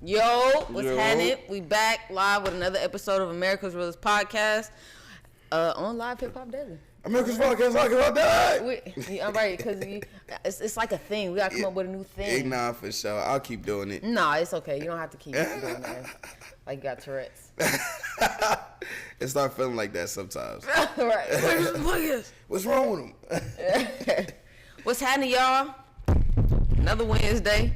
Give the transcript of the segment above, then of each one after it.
Yo, what's happening? We back live with another episode of America's Realest podcast on Live Hip Hop Daily. America's podcast talking about that. I'm right, because it's like a thing. We gotta come up with a new thing. Nah, for sure. I'll keep doing it. Nah, it's okay. You don't have to keep doing that. Like you got Tourette's. It start feeling like that sometimes. Right. What's wrong with them? What's happening, y'all? Another Wednesday.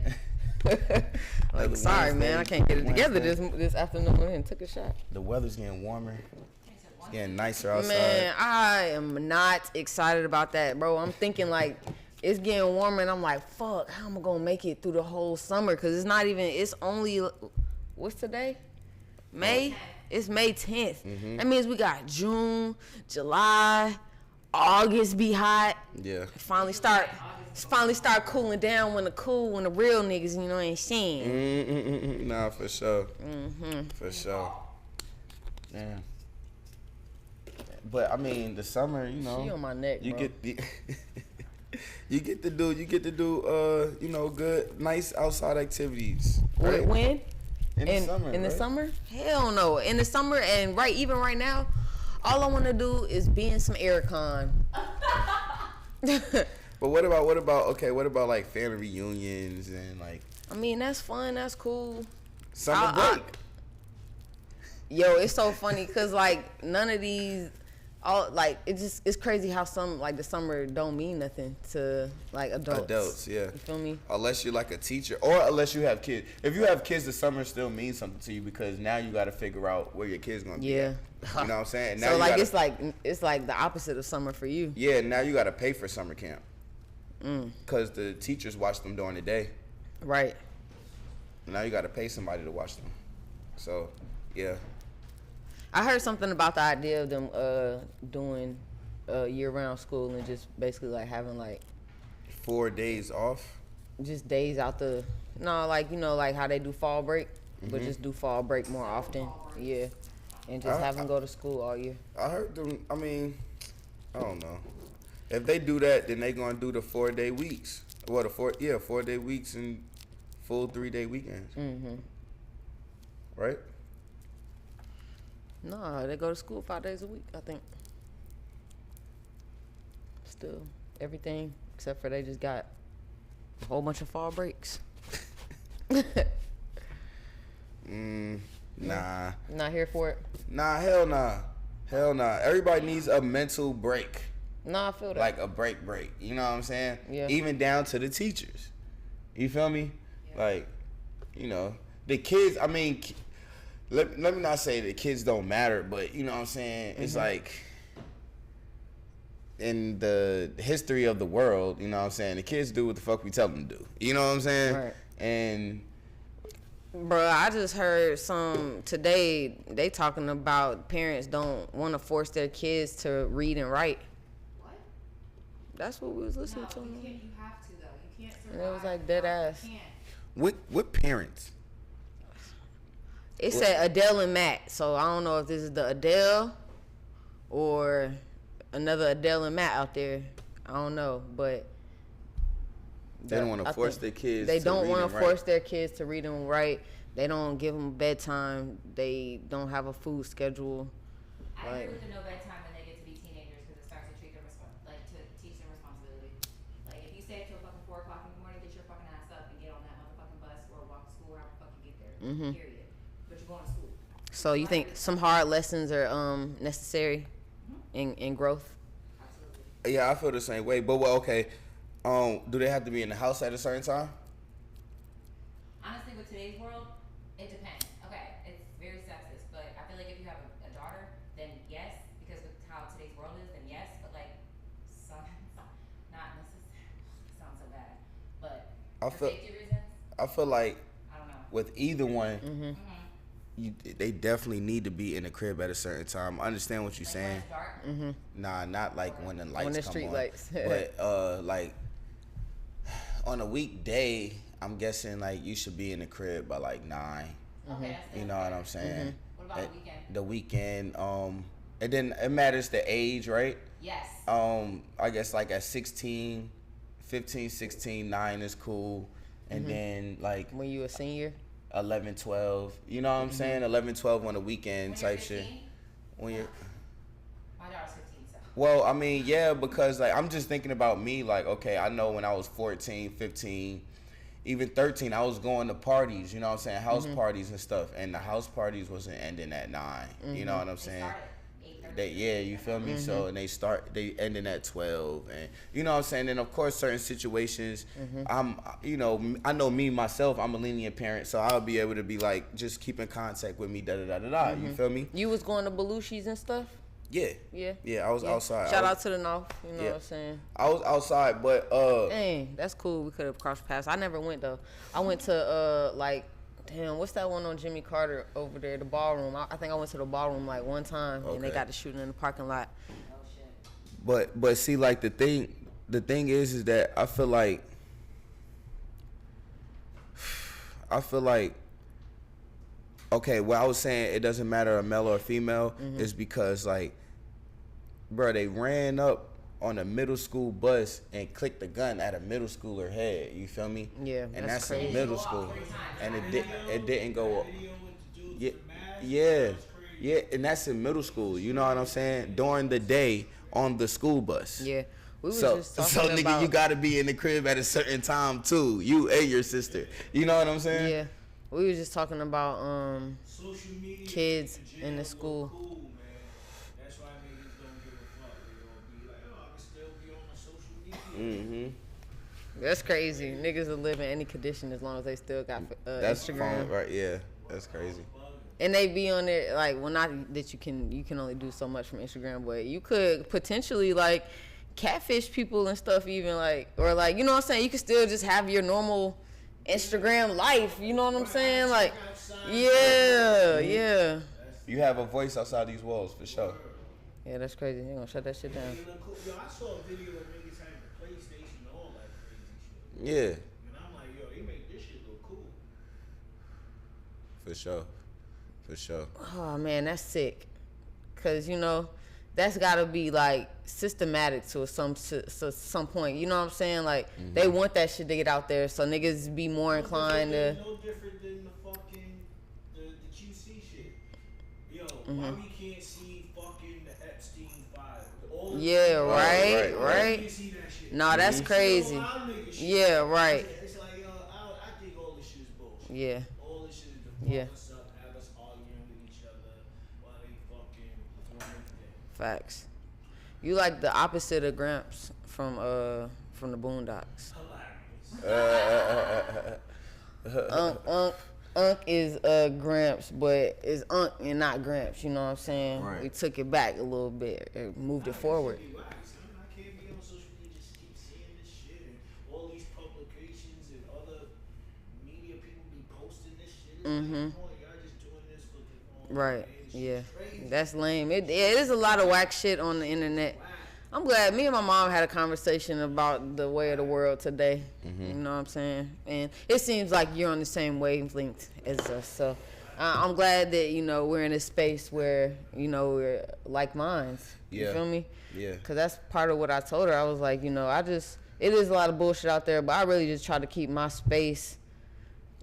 Sorry, man, I can't get it together this afternoon and took a shot. The weather's getting warmer. It's getting nicer outside. Man, I am not excited about that, bro. I'm thinking like it's getting warmer, and I'm like, fuck, how am I gonna make it through the whole summer? Because it's not even. It's only what's today? May. It's May 10th. Mm-hmm. That means we got June, July, August be hot. Yeah. Finally start cooling down when the real niggas, you know, ain't seeing. Nah, for sure. For sure. Yeah. But I mean, the summer, you know, she on my neck, you bro. you get to do you know, good, nice outside activities. Right? When? In the summer. In the summer? Hell no. In the summer, and even right now, all I want to do is be in some aircon. But what about like family reunions and like? I mean, that's fun. That's cool. Summer break. Yo, it's so funny because like none of these, it's crazy how some like the summer don't mean nothing to like adults. Adults, yeah. You feel me? Unless you're like a teacher, or unless you have kids. If you have kids, the summer still means something to you because now you got to figure out where your kid's gonna be. Yeah. You know what I'm saying? Now so like it's like the opposite of summer for you. Yeah. Now you got to pay for summer camp. Because the teachers watch them during the day. Right. Now you got to pay somebody to watch them. So, yeah. I heard something about the idea of them doing year-round school and just basically like having like 4 days off. Just days out like you know like how they do fall break, but just do fall break more often. Yeah, and just have them go to school all year. I heard them. I mean, I don't know. If they do that, then they gonna do the 4-day weeks. Well, 4-day weeks and full 3-day weekends. Right? No, they go to school 5 days a week, I think. Still, everything except for they just got a whole bunch of fall breaks. Nah. Not here for it? Nah, hell nah. Hell nah. Everybody needs a mental break. Nah, I feel that. Like a break. You know what I'm saying? Yeah. Even down to the teachers. You feel me? Yeah. Like, you know, the kids, I mean, let me not say the kids don't matter, but you know what I'm saying? It's like in the history of the world, you know what I'm saying? The kids do what the fuck we tell them to do. You know what I'm saying? Right. And bruh, I just heard today they talking about parents don't want to force their kids to read and write. What? That's what we was listening to. You have to though. You can't survive. And it was like dead ass. What parents? It said Adele and Matt, so I don't know if this is the Adele or another Adele and Matt out there. I don't know, but they don't want to force their kids. They don't want to force their kids to read and write. They don't give them bedtime. They don't have a food schedule. I agree with the no bedtime when they get to be teenagers because it starts to treat them to teach them responsibility. Like if you stay up till fucking 4 o'clock in the morning, get your fucking ass up and get on that motherfucking bus or walk to school or however fucking get there. Period. But you're going to school. So you think some hard lessons are necessary in growth? Absolutely. Yeah, I feel the same way. But okay, do they have to be in the house at a certain time? Honestly, with today's world, it depends. Okay, it's very sexist, but I feel like if you have a daughter, then yes, because with how today's world is, then yes. But like, sons, not necessarily. Sounds so bad, but for safety reasons. I feel like I don't know. with either one. They definitely need to be in the crib at a certain time. I understand what you're saying. When it's dark? Nah, not like when the lights When the come street on. lights. But like on a weekday, I'm guessing like you should be in the crib by like 9. Okay, that's you know what I'm saying? What about the weekend? The weekend, and then it matters the age, right? Yes. I guess like at 16, 15, 16, 9 is cool. And then like When you a senior? 11, 12. You know what I'm saying? 11, 12 on the weekend When type you're shit. 15? When you're My daughter's 15, so. Well, I mean, yeah, because like I'm just thinking about me, like, okay, I know when I was 14, 15, even 13, I was going to parties, you know what I'm saying, house parties and stuff, and the house parties wasn't ending at 9, you know what I'm They saying? started 8:30. Yeah, you feel me? So, and they ending at 12, and you know what I'm saying. And of course, certain situations, I know me myself. I'm a lenient parent, so I'll be able to be like, just keep in contact with me, da da da da da. You feel me? You was going to Belushi's and stuff? Yeah. Yeah. Yeah, I was outside. Shout out to the North, you know Yeah. what I'm saying? I was outside, but Dang, that's cool. We could have crossed paths. I never went though. I went to damn, what's that one on Jimmy Carter over there, the ballroom? I think I went to the ballroom like one time, and they Okay. got the shooting in the parking lot. Oh, shit. but see, like the thing is that I feel like okay, what I was saying, it doesn't matter a male or a female, is because like, bro, they ran up on a middle school bus and clicked the gun at a middle schooler head. You feel me? Yeah, and that's in crazy. middle school, and it didn't go up. Video with the dude Yeah, with the mask, yeah, that's crazy. yeah, and that's in middle school. You know what I'm saying? During the day on the school bus. Yeah, we was So, just talking nigga, about. you gotta be in the crib at a certain time too. You and your sister. You know what I'm saying? Yeah, we was just talking about Social media kids make in the jail school. look cool, man. That's why niggas don't give a fuck. They gonna be like, oh, I can still be on the social media. That's crazy. Niggas will live in any condition as long as they still got That's Instagram. phone, right? Yeah, that's crazy. And they be on there like, well, not that you can only do so much from Instagram, but you could potentially like catfish people and stuff, even like, or like, you know what I'm saying? You could still just have your normal Instagram life. You know what I'm saying? Like, yeah. You have a voice outside these walls for sure. Yeah, that's crazy. You gonna shut that shit down? They look cool. Yo, I saw a video of niggas having a PlayStation and all that crazy shit. Yeah, And I'm like, yo, they make this shit look cool. for sure, for sure. Oh man, that's sick. Cause you know, that's gotta be like systematic to some point. You know what I'm saying? Like they want that shit to get out there, so niggas be more inclined to. No different than the fucking the QC shit. Yo, why we can't see fucking the Epstein file? All the Yeah, shit. right, Why right. can't you see that shit? Nah, that's crazy. You know, our nigga shit. Yeah, right. It's like, yo, I think all this shit is bullshit. Yeah, All this shit is to fuck Yeah. us up, have us arguing with each other while they fucking doing their thing. facts. You like the opposite of Gramps from the Boondocks. Hilarious. Unc is Gramps, but is Unc and not Gramps. You know what I'm saying? Right. We took it back a little bit and moved it forward. I can't be on social media, just keep seeing this shit and all these publications and other media people be posting this shit. It's like, come on, y'all just doing this for the Right. It's Yeah. crazy. That's lame. It is a lot of whack shit on the internet. I'm glad me and my mom had a conversation about the way of the world today. You know what I'm saying? And it seems like you're on the same wavelength as us. So I'm glad that, you know, we're in a space where, you know, we're like minds. You Yeah. feel me? Yeah. Because that's part of what I told her. I was like, you know, it is a lot of bullshit out there, but I really just try to keep my space,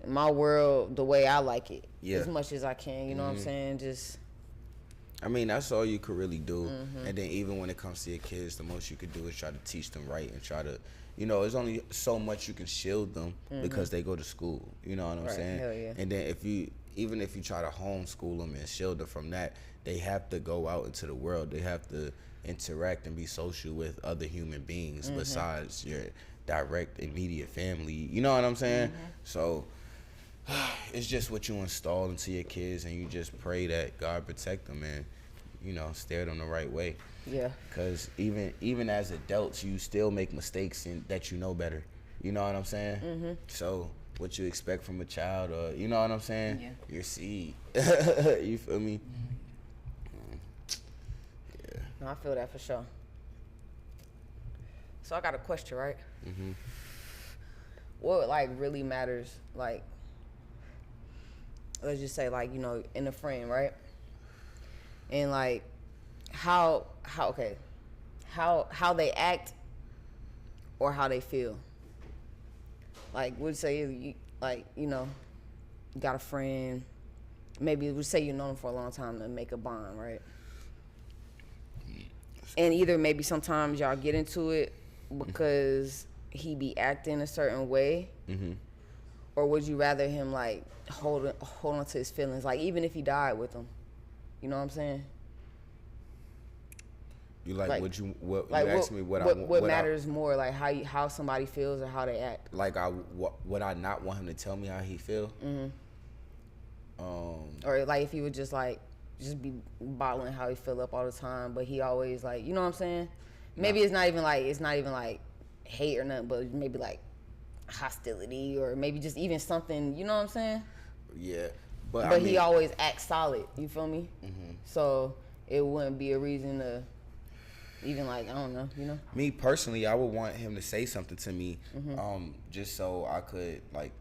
my world the way I like it. Yeah. As much as I can. You know what I'm saying? Just. I mean, that's all you could really do. And then even when it comes to your kids, the most you could do is try to teach them right and try to, you know, there's only so much you can shield them because they go to school. You know what I'm Right, saying? hell yeah. And then even if you try to homeschool them and shield them from that, they have to go out into the world. They have to interact and be social with other human beings besides your direct immediate family. You know what I'm saying? So it's just what you install into your kids, and you just pray that God protect them and, you know, steer them the right way. Yeah. Because even as adults, you still make mistakes and that you know better. You know what I'm saying? So what you expect from a child, or you know what I'm saying? Yeah. Your seed. You feel me? Yeah. No, I feel that for sure. So I got a question, right? What like really matters, like, let's just say, like, you know, in a friend, right? And like how they act or how they feel. Like, would say, like, you know, you got a friend, maybe we say you know him for a long time to make a bond, right? And either maybe sometimes y'all get into it because he be acting a certain way, or would you rather him like hold on to his feelings, like even if he died with him, you know what I'm saying? You like what you asked me what matters more, like how somebody feels or how they act. Like would I not want him to tell me how he feel? Or like if he would just be bottling how he feel up all the time, but he always like, you know what I'm saying? Maybe it's not even like hate or nothing, but maybe like hostility, or maybe just even something, you know what I'm saying? Yeah, but I mean, he always acts solid, you feel me? So it wouldn't be a reason to even like, I don't know, you know? Me personally, I would want him to say something to me, just so I could like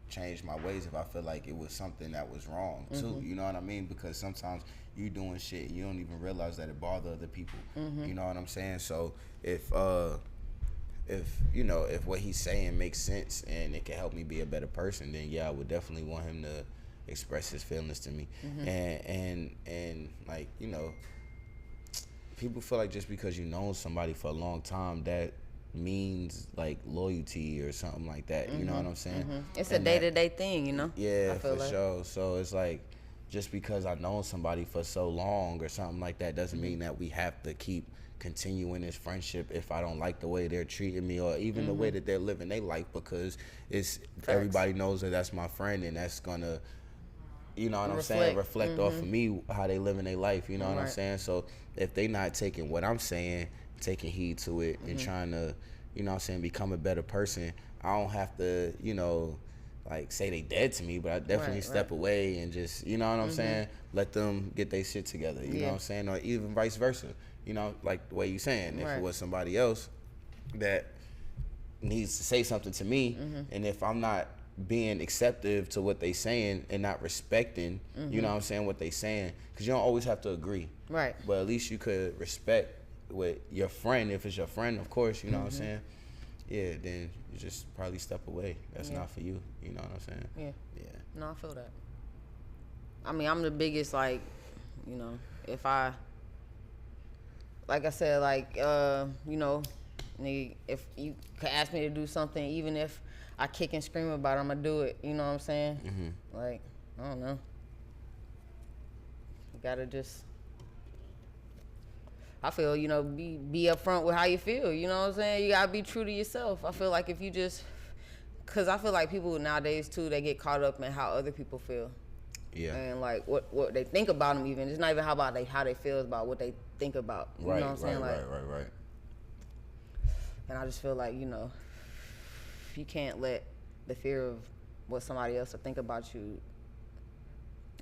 change my ways if I feel like it was something that was wrong too. You know what I mean? Because sometimes you doing shit and you don't even realize that it bother other people. You know what I'm saying? So if you know, if what he's saying makes sense and it can help me be a better person, then yeah, I would definitely want him to express his feelings to me. And like, you know, people feel like just because you know somebody for a long time, that means like loyalty or something like that. You know what I'm saying? It's a day-to-day thing, you know? Yeah, for sure. So it's like, just because I know somebody for so long or something like that doesn't mean that we have to keep continuing this friendship if I don't like the way they're treating me, or even the way that they're living their life, because it's everybody knows that that's my friend, and that's gonna, you know what I'm saying, reflect off of me how they living their life. You know what I'm saying? So if they not taking what I'm saying, taking heed to it, and trying to, you know what I'm saying, become a better person, I don't have to, you know, like say they dead to me, but I definitely step away and just, you know what I'm saying, let them get their shit together. You know what I'm saying? Or even vice versa. You know, like the way you saying, if it was somebody else that needs to say something to me, and if I'm not being acceptive to what they saying and not respecting, you know what I'm saying, what they saying, because you don't always have to agree. Right. But at least you could respect with your friend, if it's your friend, of course, you know what I'm saying? Yeah, then you just probably step away. That's not for you. You know what I'm saying? Yeah. No, I feel that. I mean, I'm the biggest, like, you know, if I, like I said, like, you know, if you could ask me to do something, even if I kick and scream about it, I'm going to do it. You know what I'm saying? Like, I don't know. You got to just, I feel, you know, be upfront with how you feel. You know what I'm saying? You got to be true to yourself. I feel like if you just, because I feel like people nowadays, too, they get caught up in how other people feel. Yeah. And, like, what they think about them even. It's not even how they feel, it's about what they think about. You know what I'm saying? Right. And I just feel like, you know, you can't let the fear of what somebody else will think about you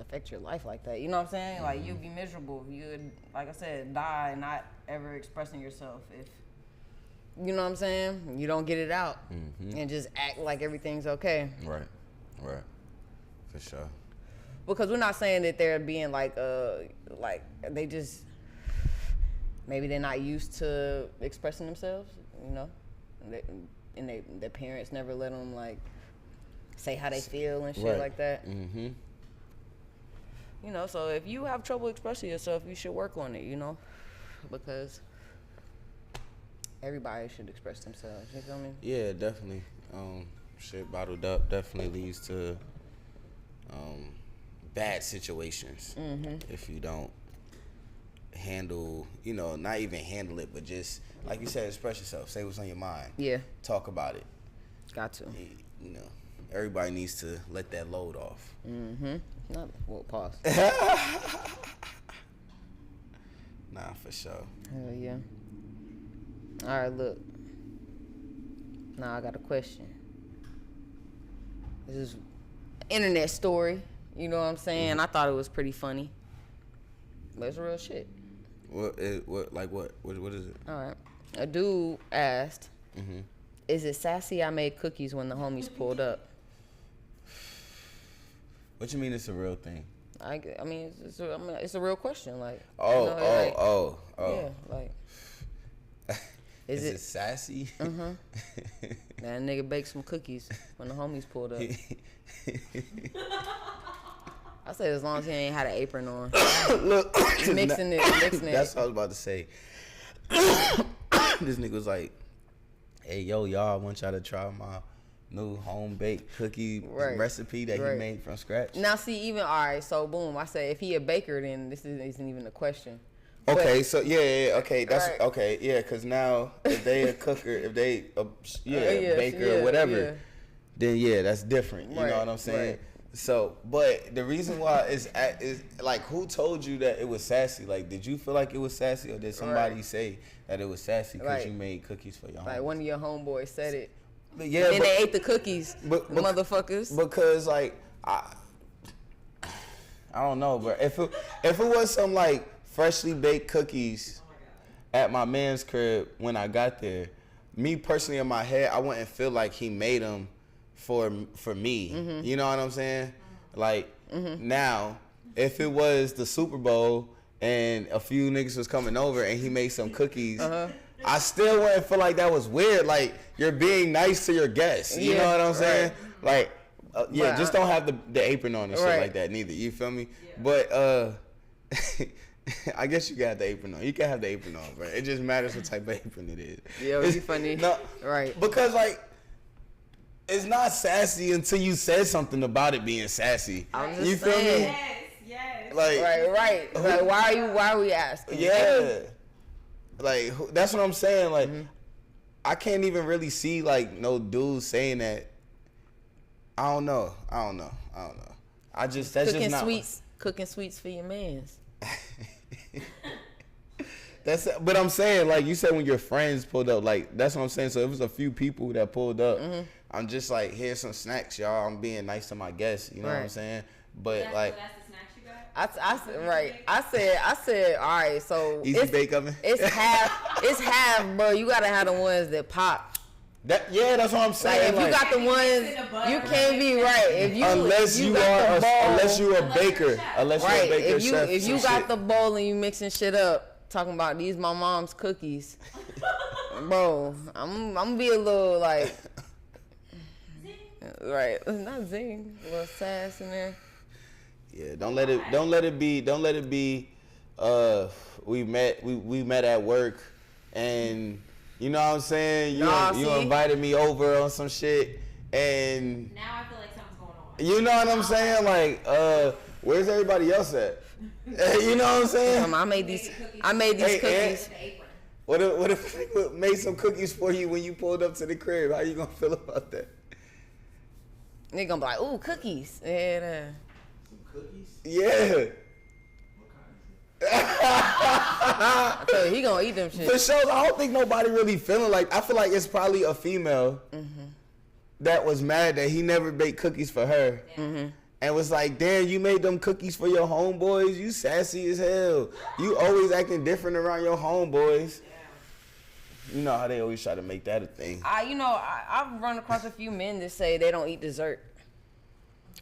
affect your life like that. You know what I'm saying? Like, you'd be miserable. You'd, like I said, die not ever expressing yourself if, you know what I'm saying, you don't get it out and just act like everything's okay. Right. For sure. Because we're not saying that they're being like they just, maybe they're not used to expressing themselves, you know? And their parents never let them, like, say how they feel and shit like that. You know, so if you have trouble expressing yourself, you should work on it, you know? Because everybody should express themselves, you feel me? Yeah, definitely. Shit bottled up definitely leads to bad situations if you don't handle, you know, not even handle it, but just, like you said, express yourself. Say what's on your mind. Yeah. Talk about it. Got to. You know, everybody needs to let that load off. Well, pause. Nah, for sure. Hell yeah. All right, look. Now I got a question. This is internet story. You know what I'm saying? I thought it was pretty funny. But it's real shit. What is it? All right. A dude asked, is it sassy I made cookies when the homies pulled up? What you mean it's a real thing? I mean, it's a real question. Like, Yeah, like. Is it sassy? That nigga baked some cookies when the homies pulled up. I said as long as he ain't had an apron on. Look, mixing it. That's what I was about to say. This nigga was like, hey, yo, y'all, I want y'all to try my new home-baked cookie recipe that he made from scratch. Now, see, even, all right, so boom, I said if he a baker, then this isn't even a question. Okay, so okay, that's okay, yeah, because now if they a cooker, if they a baker or whatever, then that's different. You know what I'm saying? Right. So, but the reason why is like, who told you that it was sassy? Like, did you feel like it was sassy, or did somebody say that it was sassy because you made cookies for your home? Like one of your homeboys said it. Yeah, and they ate the cookies, motherfuckers. Because like I don't know, bro. If it was some like freshly baked cookies at my man's crib when I got there, me personally in my head, I wouldn't feel like he made them for me. Mm-hmm. You know what I'm saying? Like now, if it was the Super Bowl and a few niggas was coming over and he made some cookies, I still wouldn't feel like that was weird. Like, you're being nice to your guests. You know what I'm saying? Like, just don't have the apron on and shit like that neither. You feel me? Yeah. But I guess you got the apron on. You can have the apron on, but it just matters what type of apron it is. Yeah, it'd be funny. No, right. Because, like, it's not sassy until you said something about it being sassy. You feel me? Yes. Like, right. Like, why are we asking? Yeah. Like, that's what I'm saying. Like, I can't even really see, like, no dude saying that. I don't know. I just, that's cooking just not. Cooking sweets for your mans. But I'm saying, like, you said when your friends pulled up, like, that's what I'm saying. So if it was a few people that pulled up, I'm just like, here's some snacks, y'all. I'm being nice to my guests. You know what I'm saying? But like, that's the snacks you got. I said, all right. So easy bake oven. It's half, bro. You gotta have the ones that pop. That's what I'm saying. Like, if you got the ones, you can't be right. Unless you're a baker, chef. If you got the bowl and you mixing shit up, talking about these my mom's cookies, bro, I'm gonna be a little like, not zing, a little sass in there. Yeah, don't let it be. We met at work, and you know what I'm saying. You invited me over on some shit, and now I feel like something's going on. You know what I'm saying? Like, where's everybody else at? You know what I'm saying? I made these cookies. What if I made some cookies for you when you pulled up to the crib? How you gonna feel about that? They gonna be like, ooh, cookies. And, some cookies? Yeah. I tell you, he gonna eat them shit. For sure, I don't think nobody really feeling like. I feel like it's probably a female that was mad that he never baked cookies for her, and was like, "Damn, you made them cookies for your homeboys. You sassy as hell. You always acting different around your homeboys." You know how they always try to make that a thing. I've run across a few men that say they don't eat dessert.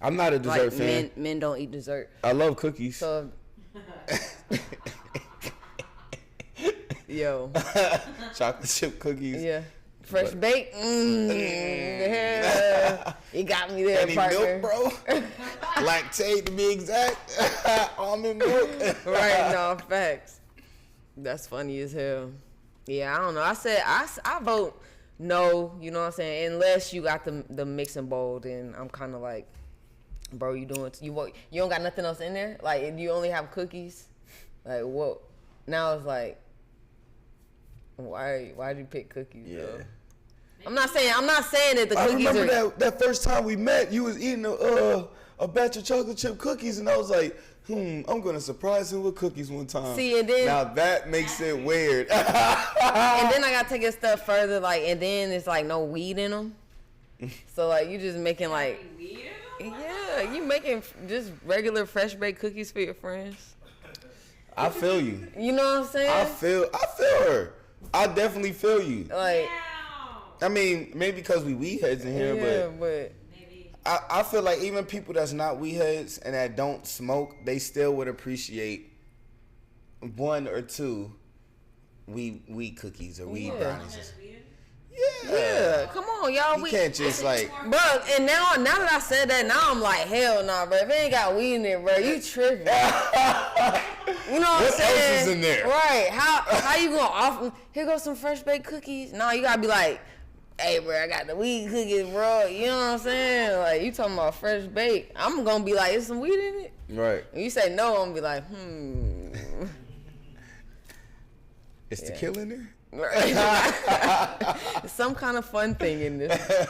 I'm not a dessert fan. Men don't eat dessert. I love cookies. So, yo, chocolate chip cookies. Yeah, fresh baked. Yeah. You got me there, Any partner. milk, bro? Lactate to be exact. Almond milk. Right, no facts. That's funny as hell. Yeah, I don't know. I said I vote no. You know what I'm saying? Unless you got the mixing bowl, then I'm kind of like, bro, you don't got nothing else in there? Like, you only have cookies? Like, what? Now it's like, why'd you pick cookies? Yeah. Bro? I'm not saying that the cookies I remember that first time we met, you was eating a batch of chocolate chip cookies, and I was like, I'm gonna surprise him with cookies one time. See, and then now that makes it weird. And then I gotta take it a step further, like, and then it's like no weed in them. So like you just making like, yeah, you making just regular fresh baked cookies for your friends. I feel you. You know what I'm saying? I feel her. I definitely feel you. Like, I mean, maybe because we weed heads in here, but I feel like even people that's not weed heads and that don't smoke, they still would appreciate one or two weed cookies or weed Yeah. brownies. Yeah, come on, y'all. You can't just like. Bro, and now that I said that, now I'm like, hell nah, bro. If it ain't got weed in it, bro, you tripping. You know what I'm saying? What else is in there? Right. How you gonna offer, here goes some fresh baked cookies? No, you gotta be like, hey, bro, I got the weed cookies, bro. You know what I'm saying? Like, you talking about fresh baked. I'm gonna be like, is some weed in it? Right. When you say no, I'm gonna be like, Is the kill in there? Some kind of fun thing in this.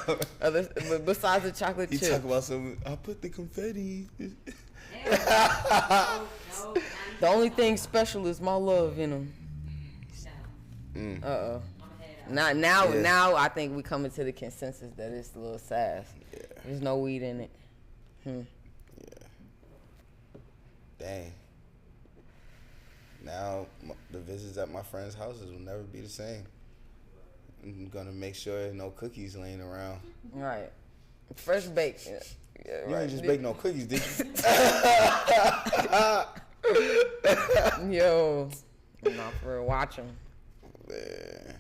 Besides the chocolate You chip. talk about some. I put the confetti. No, The only thing special is my love in them. no. Mm. Uh-oh. I'm ahead. Now I think we coming to the consensus that it's a little sass. Yeah. There's no weed in it. Yeah. Dang. Now the visits at my friends' houses will never be the same. I'm gonna make sure no cookies laying around. Right. Fresh baked. Yeah, You right. ain't just bake no cookies, did you? Yo. Not for real. Watch them. Man.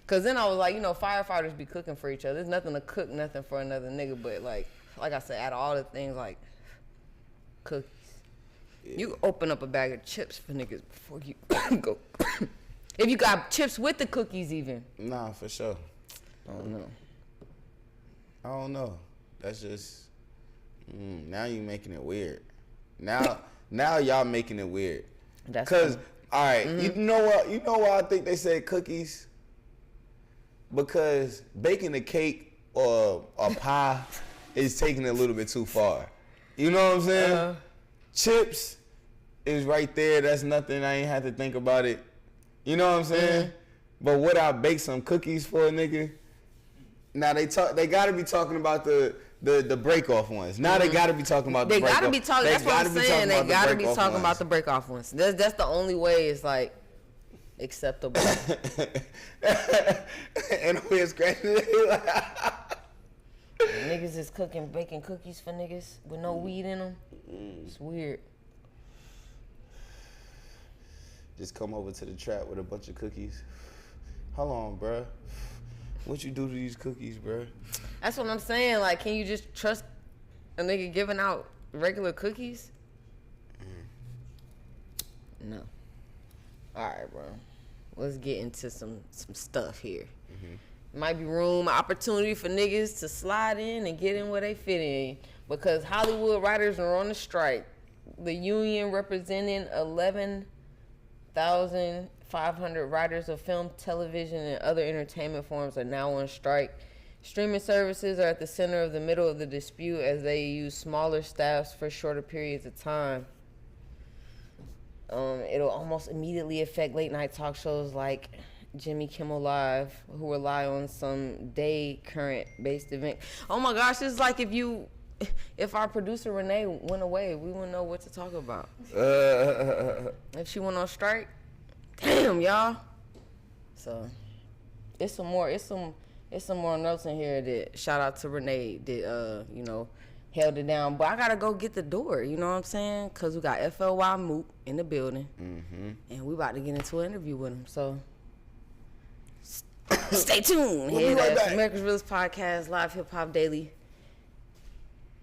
Cause then I was like, firefighters be cooking for each other. There's nothing to cook, nothing for another nigga. But like I said, out of all the things, like cookies. Yeah. You open up a bag of chips for niggas before you go. If you got chips with the cookies, even. Nah, for sure. I don't know. That's just now you making it weird. Now y'all making it weird. That's Cause funny. all right, you know what? You know why I think they said cookies? Because baking a cake or a pie is taking it a little bit too far. You know what I'm saying? Chips is right there. That's nothing. I ain't had to think about it. You know what I'm saying? But would I bake some cookies for a nigga? Now they gotta be talking about the break off ones. Now they gotta be talking about the They break off. gotta be talking. That's what I'm saying. They gotta be talking about the break off ones. That's the only way it's like acceptable. And we're scratching it. Niggas is baking cookies for niggas with no weed in them. It's weird. Just come over to the trap with a bunch of cookies. Hold on, bruh. What you do to these cookies, bruh? That's what I'm saying. Like, can you just trust a nigga giving out regular cookies? No. All right, bro. Let's get into some stuff here. Might be opportunity for niggas to slide in and get in where they fit in, because Hollywood writers are on the strike. The union representing 11,500 writers of film, television, and other entertainment forms are now on strike. Streaming services are at the center of the middle of the dispute as they use smaller staffs for shorter periods of time. It'll almost immediately affect late night talk shows like Jimmy Kimmel Live, who rely on some day current based event. Oh my gosh, it's like if our producer Renee went away, we wouldn't know what to talk about. If she went on strike, damn y'all. So it's some more notes in here that shout out to Renee that held it down. But I gotta go get the door, you know what I'm saying? Cause we got FLY Moot in the building, and we about to get into an interview with him. So stay tuned. We'll be right back. America's Realest Podcast, Live Hip Hop Daily.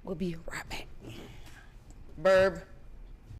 We'll be right back. Burb.